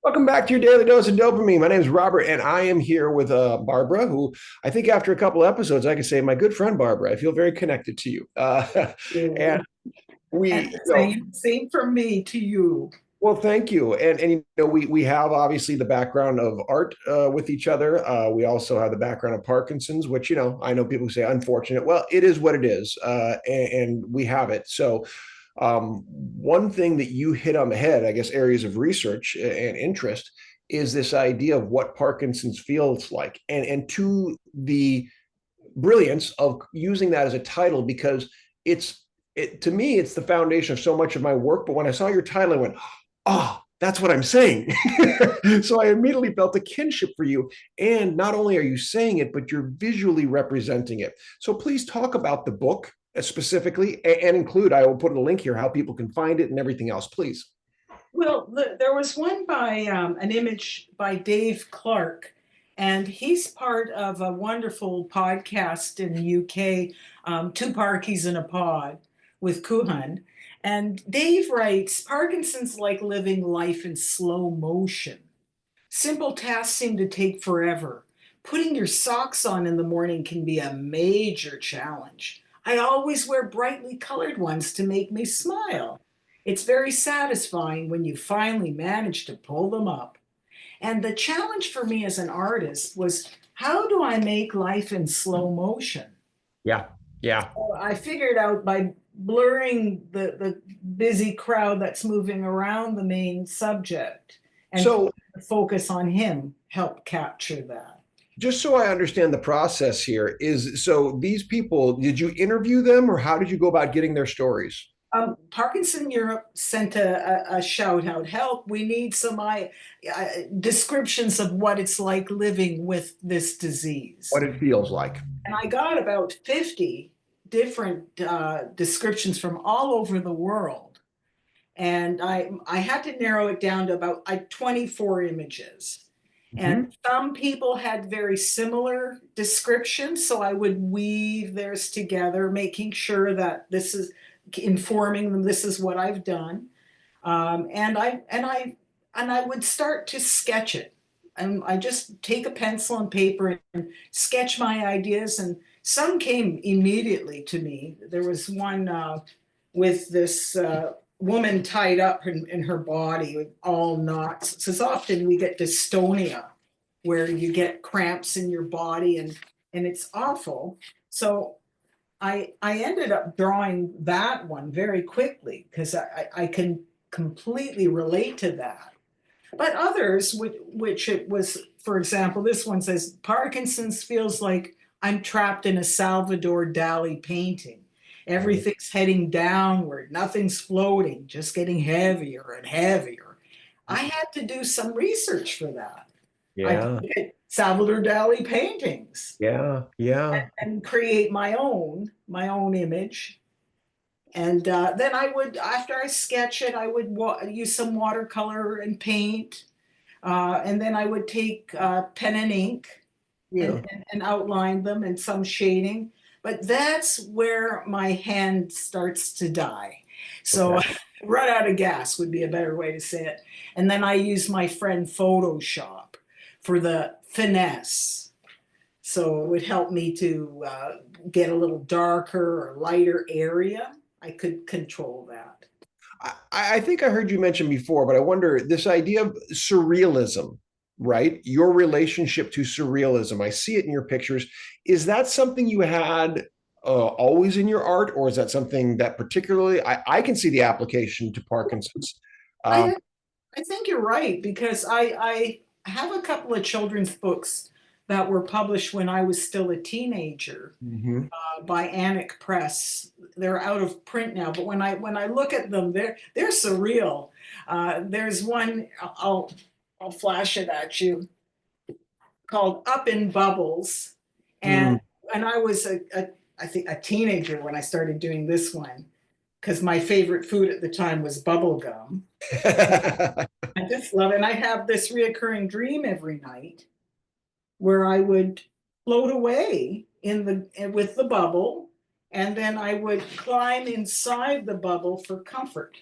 Welcome back to your daily dose of dopamine. My name is Robert, and I am here with Barbara, who I think after a couple episodes, I can say my good friend Barbara. I feel very connected to you. And You. And we, the same for me to you. well, thank you. And we have obviously the background of art with each other. We also have the background of Parkinson's, which I know people say unfortunate. Well, it is what it is, and we have it. So one thing that you hit on the head, I guess, areas of research and interest is this idea of what Parkinson's feels like, and to the brilliance of using that as a title because to me it's the foundation of so much of my work. But when I saw your title, I went, oh, that's what I'm saying. So I immediately felt a kinship for you. And not only are you saying it, but you're visually representing it. So please talk about the book specifically and include, I will put a link here, how people can find it and everything else, please. Well, there was one by an image by Dave Clark, and he's part of a wonderful podcast in the UK, Two Parkies in a Pod with Kuhan. And Dave writes, Parkinson's like living life in slow motion. Simple tasks seem to take forever. Putting your socks on in the morning can be a major challenge. I always wear brightly colored ones to make me smile. It's very satisfying when you finally manage to pull them up. And the challenge for me as an artist was, how do I make life in slow motion? Yeah, yeah. So I figured out by blurring the busy crowd that's moving around the main subject and So focus on him help capture that. just so I understand the process here is, so these people, did you interview them or how did you go about getting their stories? Parkinson Europe sent a shout out, help, we need some descriptions of what it's like living with this What disease. it feels like? And I got about 50 different descriptions from all over the world. And I had to narrow it down to about 24 images. And Mhm. some people had very similar descriptions, so I would weave theirs together, making sure that this is informing them this is what I've done. And I would start to sketch it. And I just take a pencil and paper and sketch my ideas, and some came immediately to me. There was one with this woman tied up in her body with all knots. Because often we get dystonia, where you get cramps in your body, and it's awful. So I ended up drawing that one very quickly because I can completely relate to that. But others, which it was, for example, this one says Parkinson's feels like I'm trapped in a Salvador Dali painting. Everything's heading downward, nothing's floating, just getting heavier and heavier. I had to do some research for that. I Yeah, look at Salvador Dali paintings yeah, yeah. and create my own image. And then I would, after I sketch it, I would use some watercolor and paint. And then I would take pen and ink Yeah. and outline them and some shading. But that's where my hand starts to die. Okay. So run out of gas would be a better way to say it. And then I use my friend Photoshop for the finesse. So it would help me to get a little darker or lighter area. I could control that. I think I heard you mention before, but I wonder this idea of surrealism, right? Your relationship to surrealism. I see it in your pictures. Is that something you had always in your art, or is that something that particularly I can see the application to Parkinson's? Um, I I think you're right because I have a couple of children's books that were published when I was still a teenager mhm. by Annick Press. They're out of print now, but when I look at them, they're surreal. There's one I'll flash it at you called Up in Bubbles, and Mm. and I was I think a teenager when I started doing this one because my favorite food at the time was bubble gum. I just love it. And I have this reoccurring dream every night where I would float away in the with the bubble, and then I would climb inside the bubble for comfort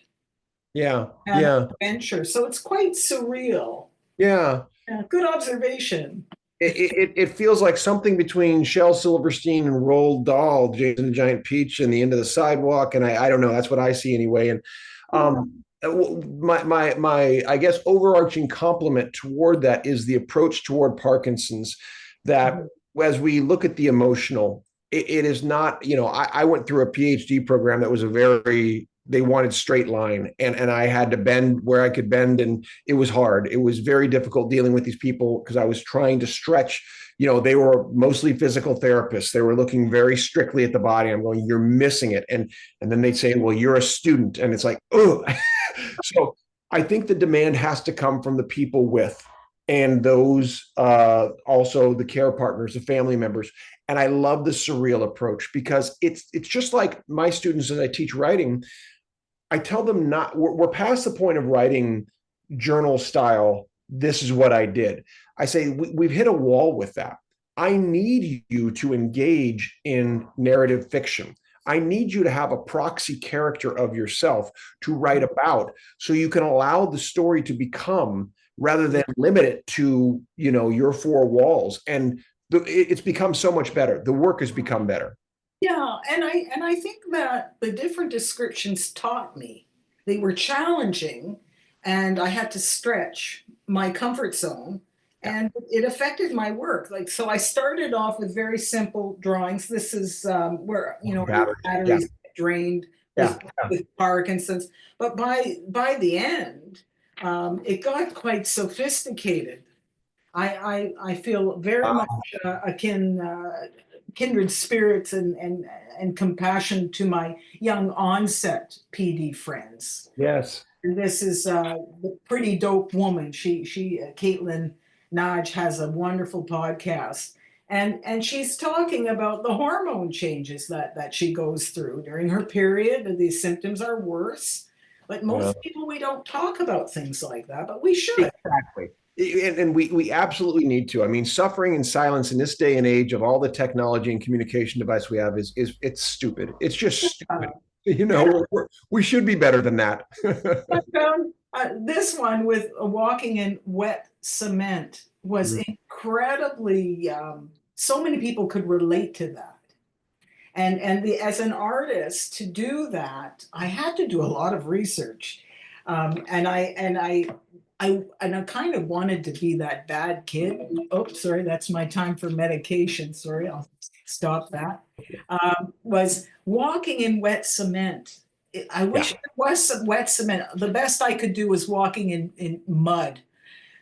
Yeah, and yeah. adventure. So it's quite surreal. Yeah. Yeah, good observation. It feels like something between Shel Silverstein and Roald Dahl, James and the Giant Peach, and the end of the sidewalk. And I don't know. That's what I see anyway. And my I guess overarching compliment toward that is the approach toward Parkinson's. That Mhm. as we look at the emotional, it is not. I went through a PhD program that was a very they wanted straight line, and I had to bend where I could bend, and it was hard. It was very difficult dealing with these people because I was trying to stretch. They were mostly physical therapists. They were looking very strictly at the body. I'm going, you're missing it. And then they'd say, well, you're a student. And it's like, oh. So I think the demand has to come from the people with, and those also the care partners, the family members. And I love the surreal approach because it's just like my students as I teach writing. I tell them not, we're past the point of writing journal style. This is what I did. I say, we've hit a wall with that. I need you to engage in narrative fiction. I need you to have a proxy character of yourself to write about so you can allow the story to become rather than limit it to, your four walls. And it's become so much better. The work has become better. Yeah, and I think that the different descriptions taught me. They were challenging, and I had to stretch my comfort zone, Yeah. and it affected my work. Like, so I started off with very simple drawings. This is where our Battered. Yeah. batteries get drained Yeah. with Parkinson's. But by the end, it got quite sophisticated. I feel very much Wow. kindred spirits and compassion to my young onset PD friends. Yes. And this is the pretty dope woman. She Caitlin Nudge has a wonderful podcast, and she's talking about the hormone changes that she goes through during her period. These symptoms are worse, but Yeah. most people we don't talk about things like that, but we should. Exactly. And we absolutely need to. I mean, suffering in silence in this day and age of all the technology and communication device we have is it's stupid. It's just stupid. Yeah, We should be better than that. I found this one with walking in wet cement was incredibly. So many people could relate to that, and as an artist to do that, I had to do a lot of research, and I kind of wanted to be that bad kid. Oh, sorry, that's my time for medication. Sorry, I'll stop that. Was walking in wet cement. I Yeah. wish there was some wet cement. The best I could do was walking in mud.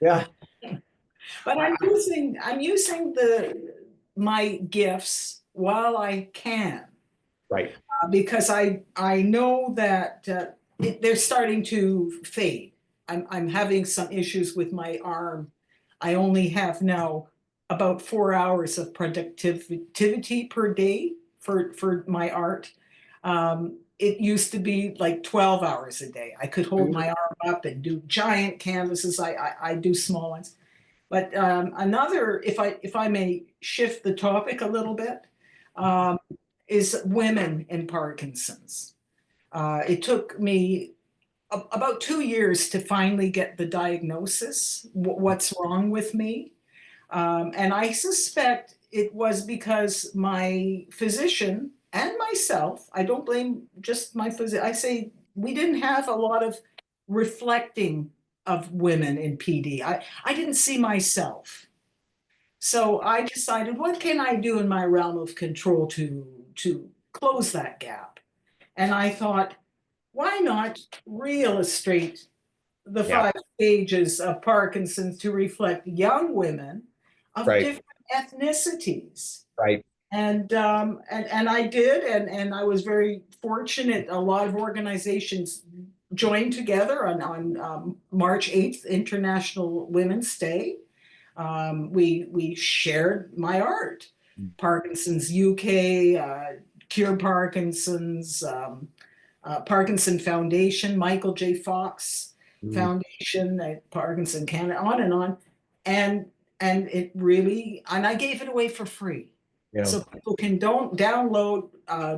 Uh, Yeah. but I'm using the my gifts while I can, Right. because I know that they're starting to fade. I'm having some issues with my arm. I only have now about 4 hours of productivity per day for my art. It used to be like 12 hours a day. I could hold my arm up and do giant canvases. I do small ones. But another, if I may shift the topic a little bit, um, is women in Parkinson's. It took me about 2 years to finally get the diagnosis, what's wrong with me. And I suspect it was because my physician and myself, I don't blame just my physician, I say we didn't have a lot of reflecting of women in PD. I didn't see myself. So I decided, what can I do in my realm of control to close that gap? And I thought, why not re-illustrate the Yeah. 5 stages of Parkinson's to reflect young women of Right. different ethnicities? Right. And I did, and I was very fortunate. A lot of organizations joined together on March 8th, International Women's Day. We shared my art. Parkinson's UK, Cure Parkinson's, Parkinson Foundation, Michael J. Fox Mm. Foundation at Parkinson Canada, on and on. And and it really, and I gave it away for free. Yeah. So people can don't download,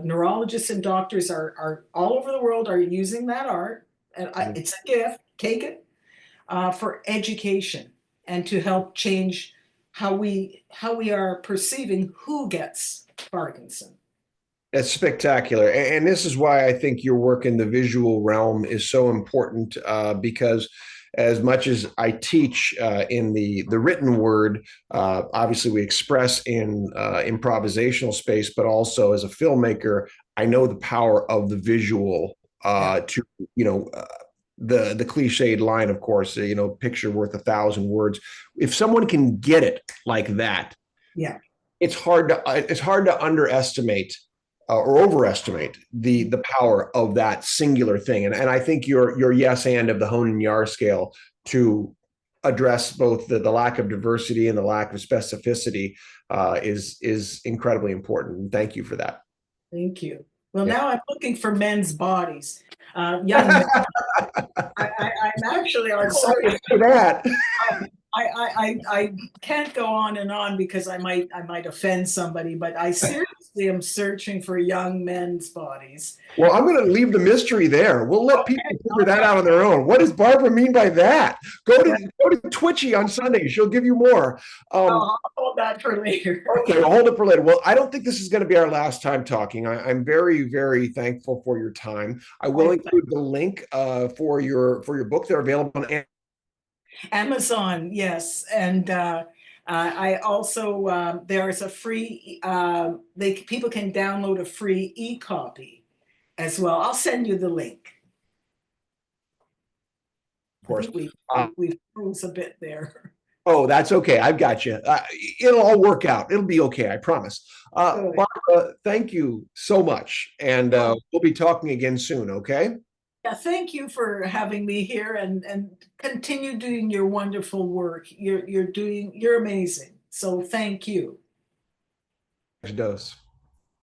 neurologists and doctors are all over the world are using that art. And Mm. it's a gift, take it, for education. and to help change how we are perceiving who gets Parkinson. That's spectacular. And this is why I think your work in the visual realm is so important, because as much as I teach in the written word, obviously we express in improvisational space, but also as a filmmaker, I know the power of the visual Yeah, to, you know, the cliched line, of course, picture worth 1,000 words. If someone can get it like that, yeah, it's hard to underestimate or overestimate the power of that singular thing. And I think your yes and of the Honen Yar scale to address both the lack of diversity and the lack of specificity is incredibly important. And thank you for that. thank you. Well, Yeah. now I'm looking for men's bodies, young men. I'm actually on social. For that. I can't go on and on because I might offend somebody, but I seriously am searching for young men's bodies. Well, I'm going to leave the mystery there. We'll let people Okay, figure all that right. out on their own. What does Barbara mean by that? Go Yeah, to go to Twitchy on Sunday. She'll give you more. I'll hold that for later. Okay, well, hold it for later. Well, I don't think this is going to be our last time talking. I'm very, very thankful for your time. I will I, include the link for your book. They're available on. Amazon, yes, and I also there's a free they people can download a free e-copy as well. I'll send you the link. Of I course. think we Uh, we froze a bit there. oh, that's okay. I've got you. It'll all work out. It'll be okay. I promise. Good. Barbara, thank you so much, and Oh, we'll be talking again soon. Okay. yeah, thank you for having me here and continue doing your wonderful work. You're amazing. So thank you. Dose.